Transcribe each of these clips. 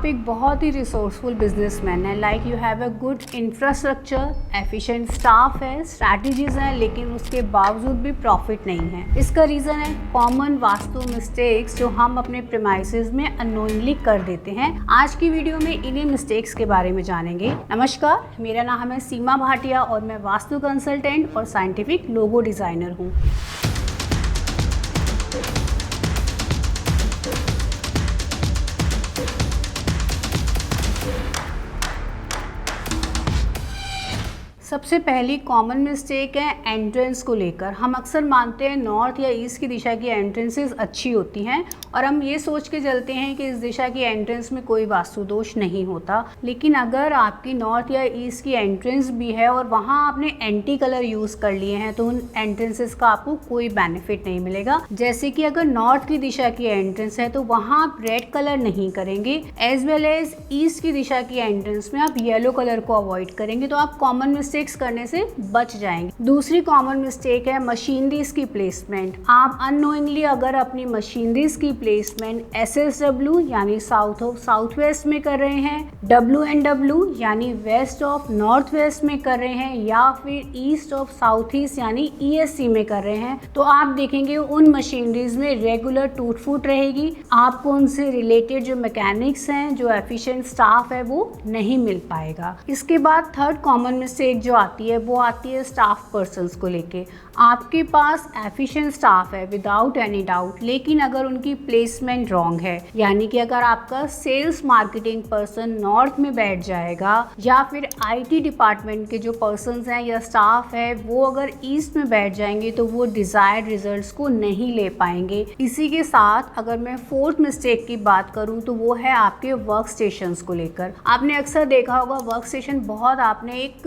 आप एक बहुत ही रिसोर्सफुल बिजनेसमैन हैं, like you have a good infrastructure, efficient staff है, स्ट्रैटेजीज हैं, लेकिन उसके बावजूद भी प्रॉफिट नहीं है। इसका रीज़न है कॉमन वास्तु मिस्टेक्स जो हम अपने प्रीमाइसेस में अननोइंगली कर देते हैं। आज की वीडियो में इन्हीं मिस्टेक्स के बारे में जानेंगे। नमस्कार, मेरा नाम है सीमा भाटिया और मैं वास्तु कंसल्टेंट और साइंटिफिक लोगो डिज़ाइनर हूँ। सबसे पहली कॉमन मिस्टेक है एंट्रेंस को लेकर। हम अक्सर मानते हैं नॉर्थ या ईस्ट की दिशा की एंट्रेंसेस अच्छी होती हैं और हम ये सोच के चलते हैं कि इस दिशा की एंट्रेंस में कोई वास्तु दोष नहीं होता। लेकिन अगर आपकी नॉर्थ या ईस्ट की एंट्रेंस भी है और वहाँ आपने एंटी कलर यूज़ कर लिए हैं तो उन एंट्रेंसेस का आपको कोई बेनिफिट नहीं मिलेगा। जैसे कि अगर नॉर्थ की दिशा की एंट्रेंस है तो वहाँ आप रेड कलर नहीं करेंगे, एज वेल एज ईस्ट की दिशा की एंट्रेंस में आप येलो कलर को अवॉइड करेंगे, तो आप कॉमन मिस्टेक करने से बच जाएंगे। दूसरी कॉमन मिस्टेक है मशीनरीज की प्लेसमेंट। आप अननोइंगली अगर अपनी मशीनरीज की प्लेसमेंट SSW यानी साउथ ऑफ साउथ वेस्ट में कर रहे हैं, WNW यानी वेस्ट ऑफ नॉर्थ वेस्ट में कर रहे हैं, या फिर ईस्ट ऑफ साउथ ईस्ट यानी ESC में कर रहे हैं, तो आप देखेंगे उन मशीनरीज में रेगुलर टूट फूट रहेगी। आपको उनसे रिलेटेड जो मैकेनिक्स हैं, जो एफिशिएंट स्टाफ है, वो नहीं मिल पाएगा। इसके बाद थर्ड कॉमन मिस्टेक जो आती है स्टाफ पर्सन्स को लेके। आपके पास एफिशिएंट स्टाफ है विदाउट एनी डाउट, लेकिन अगर उनकी प्लेसमेंट रॉन्ग है, यानी कि अगर आपका सेल्स मार्केटिंग पर्सन नॉर्थ में बैठ जाएगा या फिर IT डिपार्टमेंट के जो पर्सन्स हैं या स्टाफ है वो अगर ईस्ट में बैठ जाएंगे तो वो डिजायर्ड रिजल्ट्स को नहीं ले पाएंगे। इसी के साथ अगर मैं फोर्थ मिस्टेक की बात करूं तो वो है आपके वर्क स्टेशंस को लेकर। आपने अक्सर देखा होगा वर्क स्टेशन बहुत आपने एक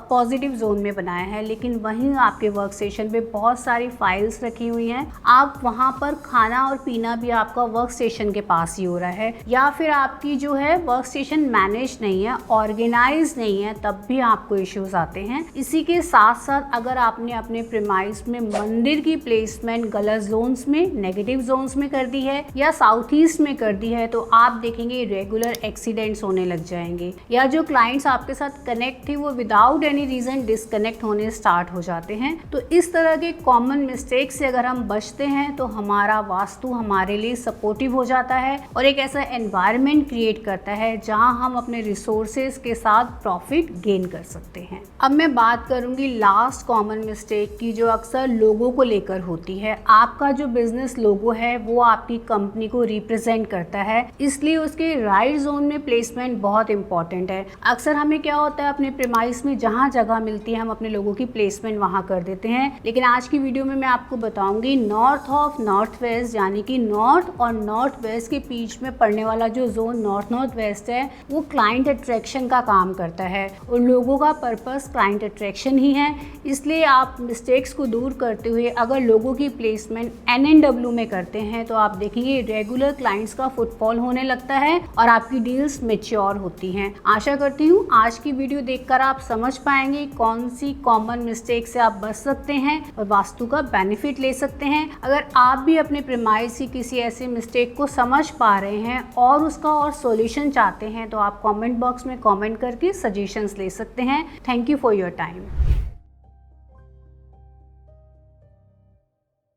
पॉजिटिव जोन में बनाया है, लेकिन वहीं आपके वर्क स्टेशन पे बहुत सारी फाइल्स रखी हुई हैं। आप वहां पर खाना और पीना भी आपका वर्क स्टेशन के पास ही हो रहा है, या फिर आपकी जो है वर्क स्टेशन मैनेज नहीं है, ऑर्गेनाइज नहीं है, तब भी आपको इश्यूज आते हैं। इसी के साथ साथ अगर आपने अपने प्रीमाइस में मंदिर की प्लेसमेंट गलत जोन्स में, नेगेटिव जोन्स में कर दी है या साउथ ईस्ट में कर दी है, तो आप देखेंगे रेगुलर एक्सीडेंट्स होने लग जाएंगे, या जो क्लाइंट्स आपके साथ कनेक्ट थे वो विदाउट एनी रीजन डिस्कनेक्ट होने स्टार्ट हो जाते हैं। तो इस तरह के कॉमन मिस्टेक से अगर हम बचते हैं तो हमारा वास्तु हमारे लिए सपोर्टिव हो जाता है और एक ऐसा एनवायरनमेंट क्रिएट करता है जहां हम अपने रिसोर्सेज के साथ प्रॉफिट गेन कर सकते हैं। अब मैं बात करूंगी लास्ट कॉमन मिस्टेक की, जो अक्सर लोगों को लेकर होती है। आपका जो बिजनेस लोगो है वो आपकी कंपनी को रिप्रेजेंट करता है, इसलिए उसके राइट जोन में प्लेसमेंट बहुत इंपॉर्टेंट है। अक्सर हमें क्या होता है, अपने प्रीमाइस में जहाँ जगह मिलती है हम अपने लोगों की प्लेसमेंट वहाँ कर देते हैं, लेकिन आज की वीडियो में मैं आपको बताऊंगी नॉर्थ ऑफ नॉर्थ वेस्ट, यानी कि नॉर्थ और नॉर्थ वेस्ट के बीच में पड़ने वाला जो जोन नॉर्थ वेस्ट है वो क्लाइंट अट्रैक्शन का काम करता है और लोगों का पर्पस क्लाइंट अट्रैक्शन ही है। इसलिए आप मिस्टेक्स को दूर करते हुए अगर लोगों की प्लेसमेंट NNW में करते हैं तो आप देखेंगे रेगुलर क्लाइंट्स का फुटफॉल होने लगता है और आपकी डील्स मैच्योर होती हैं। आशा करती हूँ आज की वीडियो देखकर आप समझ पाएंगे कौन सी कॉमन मिस्टेक से आप बच सकते हैं और वास्तु का बेनिफिट ले सकते हैं। अगर आप भी अपने प्रीमाइस की किसी ऐसे मिस्टेक को समझ पा रहे हैं और उसका और सॉल्यूशन चाहते हैं तो आप कमेंट बॉक्स में कमेंट करके सजेशंस ले सकते हैं। Thank you for your time.